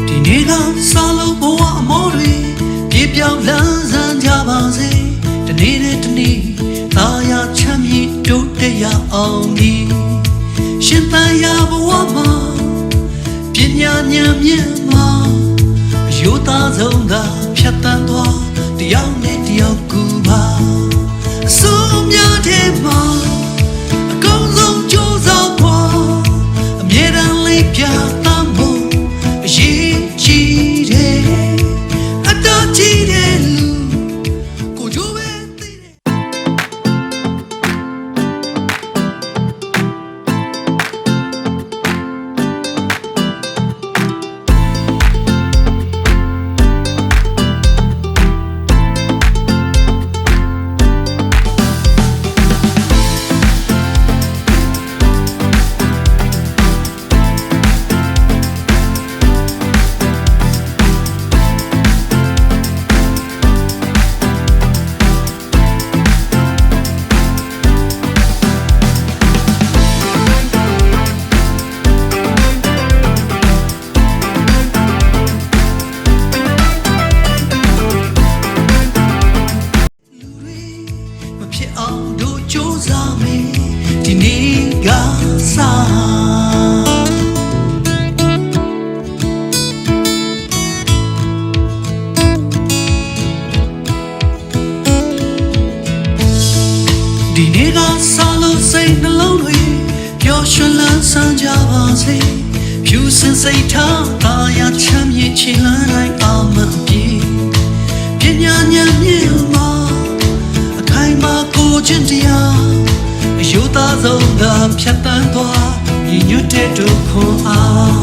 ဒီနေ့ကစားလို့ဘဝအမောတွေပြေပြောင်းလန်းဆန်းကြပါစေတနေ့နဲ့တနေ့သာယာချမ်းမြေ့တိုးတက်ရအောင်ဒီရှင်သန်ရာဘဝမှာပညာဉာဏ်မြင့်မှာအယုသားဆုံးကဖြတ်တန်းသွားတယောက်နဲ့တယောက်ကူပါအစိုးများတဲ့မှာအကောင်းဆုံးကြိုးစားဖို့အမြဲတမ်းလေးပြသဖို့အရေးကြီးတယ်အတော်ကြီးတယ်လူကိုကြိုးပဲသိတယ်ဒီနေ့ကစားဒီနေ့ကစားလို့စိတ်နှလုံးတွေပျော်ရွှင်လန်းဆန်းကြပါစေဖြူစင်စိတ်ထားသာယာချမ်းမြေ့ချီလန်းတိုင်းအောင်မပြေပညာဉာဏ်မြင့်မှာအခိုင်မာကိုခြင်းတရားအယုသားဆုံးကဖြတ်တန်းသွားညီညွတ်တဲ့ဒုက္ခအား